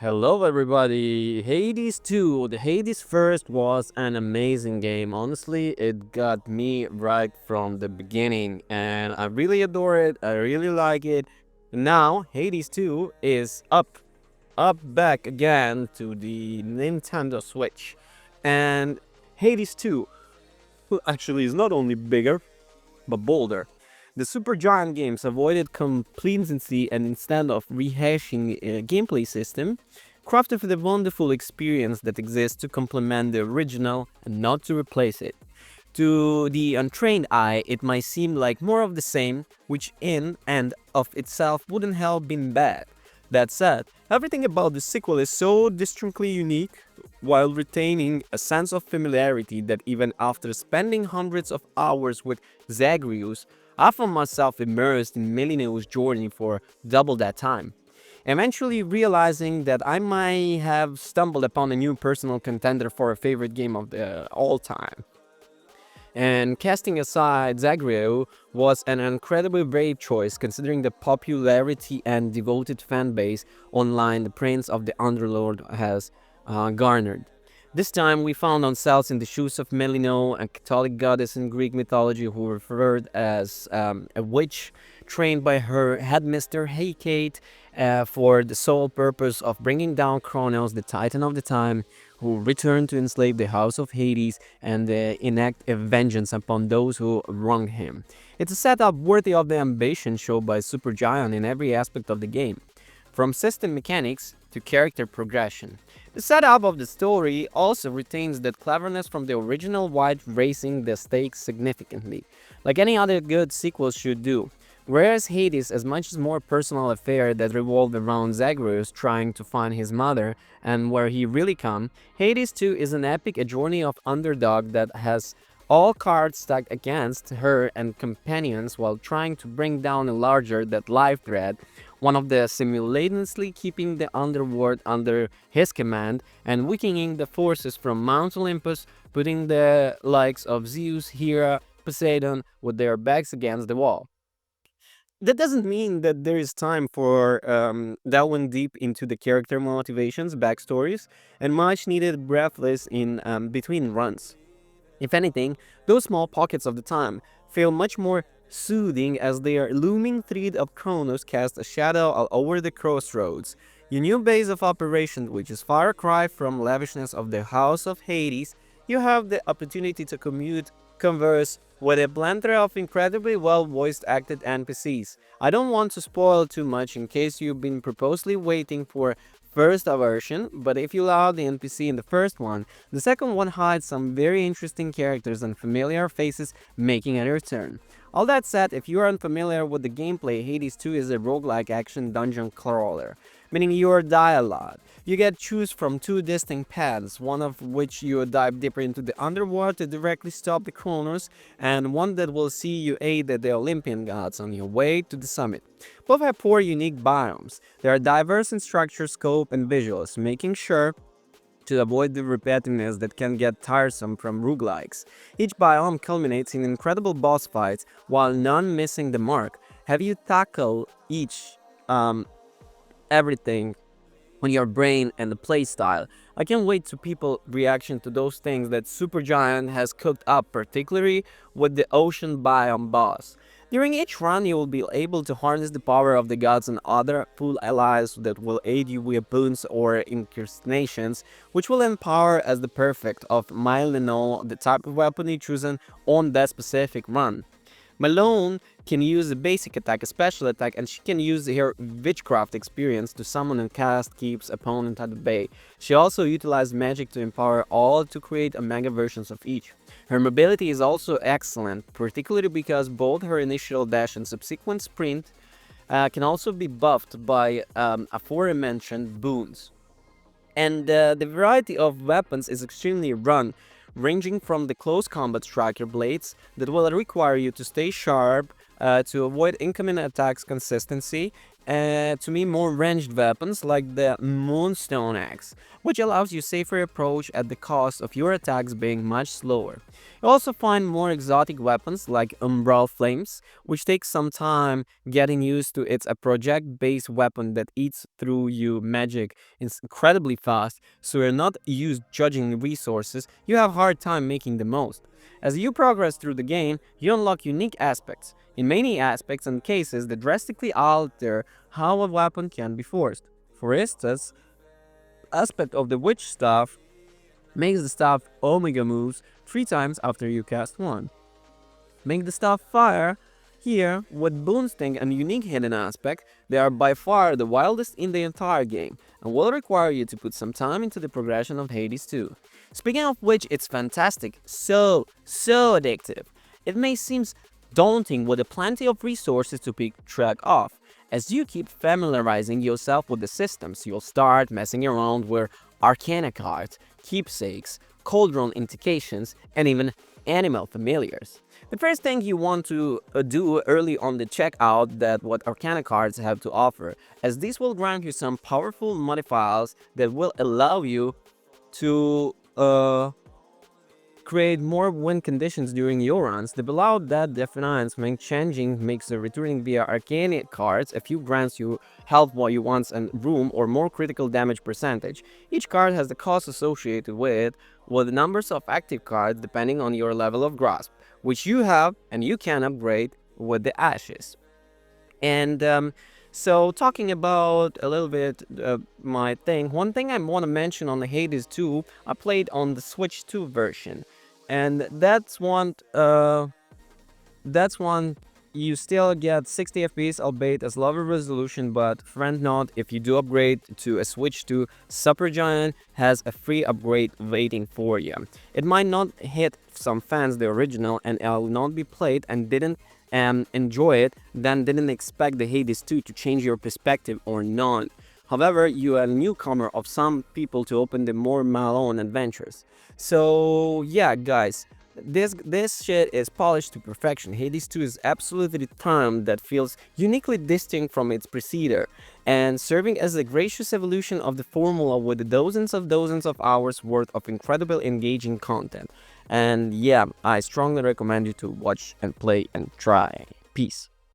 Hello everybody, Hades 2. The Hades first was an amazing game. Honestly, it got me right from the beginning and I really adore it. I really like it. Now, Hades 2 is back again to the Nintendo Switch. And Hades 2 actually is not only bigger, but bolder. The Supergiant Games avoided complacency and instead of rehashing a gameplay system, crafted the wonderful experience that exists to complement the original and not to replace it. To the untrained eye, it might seem like more of the same, which in and of itself wouldn't have been bad. That said, everything about the sequel is so distinctly unique, while retaining a sense of familiarity that even after spending hundreds of hours with Zagreus, I found myself immersed in Melinoë's journey for double that time. Eventually realizing that I might have stumbled upon a new personal contender for a favorite game of the all time. And casting aside Zagreus was an incredibly brave choice considering the popularity and devoted fan base online the Prince of the Underworld has garnered. This time we found ourselves in the shoes of Melinoë, a Catholic goddess in Greek mythology who referred as a witch trained by her headmistress Hecate for the sole purpose of bringing down Kronos, the titan of the time, who returned to enslave the house of Hades and enact a vengeance upon those who wronged him. It's a setup worthy of the ambition shown by Supergiant in every aspect of the game, from system mechanics to character progression. The setup of the story also retains that cleverness from the original while raising the stakes significantly, like any other good sequel should do. Whereas Hades is much more personal affair that revolved around Zagreus trying to find his mother and where he really come, Hades 2 is an epic a journey of underdog that has all cards stacked against her and companions while trying to bring down a larger that life threat, one of the simultaneously keeping the underworld under his command and weakening the forces from Mount Olympus, putting the likes of Zeus, Hera, Poseidon with their backs against the wall. That doesn't mean that there is time for delving deep into the character motivations, backstories, and much needed breathless in between runs. If anything, those small pockets of the time feel much more soothing as their looming thread of Kronos casts a shadow all over the crossroads. Your new base of operation, which is far cry from lavishness of the House of Hades, you have the opportunity to converse with a plethora of incredibly well voiced acted NPCs. I don't want to spoil too much in case you've been purposely waiting for first version, but if you allow the NPC in the first one, the second one hides some very interesting characters and familiar faces making a return. All that said, if you are unfamiliar with the gameplay, Hades 2 is a roguelike action dungeon crawler, meaning you are dialogue. You get choose from two distinct paths, one of which you dive deeper into the underworld to directly stop the Kronos, and one that will see you aid the Olympian gods on your way to the summit. Both have four unique biomes. They are diverse in structure, scope, and visuals, making sure to avoid the repetitiveness that can get tiresome from roguelikes. Each biome culminates in incredible boss fights, while none missing the mark. Have you tackled each everything on your brain and the playstyle? I can't wait to people reaction to those things that Supergiant has cooked up, particularly with the ocean biome boss. During each run, you will be able to harness the power of the gods and other full allies that will aid you with boons or incarnations, which will empower as the perfect of Melinoë, the type of weapon you chosen on that specific run. Malone can use a basic attack, a special attack, and she can use her witchcraft experience to summon and cast keeps opponent at bay. She also utilizes magic to empower all to create a mega versions of each. Her mobility is also excellent, particularly because both her initial dash and subsequent sprint can also be buffed by aforementioned boons. And the variety of weapons is extremely run, ranging from the close combat striker blades that will require you to stay sharp to avoid incoming attacks consistency, to me more ranged weapons like the Moonstone Axe, which allows you safer approach at the cost of your attacks being much slower. You also find more exotic weapons like Umbral Flames, which takes some time getting used to. It's a project-based weapon that eats through you magic incredibly fast, so you're not used judging resources, you have a hard time making the most. As you progress through the game, you unlock unique aspects, in many aspects and cases that drastically alter how a weapon can be forced. For instance, aspect of the witch staff makes the staff omega moves 3 times after you cast one. Make the staff fire. Here, with boosting and unique hidden aspect, they are by far the wildest in the entire game, and will require you to put some time into the progression of Hades 2. Speaking of which, it's fantastic, so addictive. It may seem daunting with plenty of resources to keep track of. As you keep familiarizing yourself with the systems, you'll start messing around with arcana cards, keepsakes, cauldron indications, and even animal familiars. The first thing you want to do early on the check out that what arcana cards have to offer, as these will grant you some powerful modifiers that will allow you to create more win conditions during your runs. The below that defines when changing makes the returning via arcane cards a few grants you health while you want and room or more critical damage percentage. Each card has the cost associated with the numbers of active cards depending on your level of grasp, which you have and you can upgrade with the ashes. And so talking about a little bit my thing, one thing I want to mention on the Hades 2, I played on the Switch 2 version, and that's one you still get 60 FPS, albeit as lower resolution, but friend note, if you do upgrade to a Switch 2, Supergiant has a free upgrade waiting for you. It might not hit some fans the original and will not be played and didn't enjoy it, then didn't expect the Hades 2 to change your perspective or not. However, you are a newcomer of some people to open the more Melinoë adventures. So yeah, guys, this shit is polished to perfection. Hades 2 is absolutely a term that feels uniquely distinct from its precedor, and serving as a gracious evolution of the formula with dozens of hours worth of incredible engaging content. And yeah, I strongly recommend you to watch and play and try. Peace.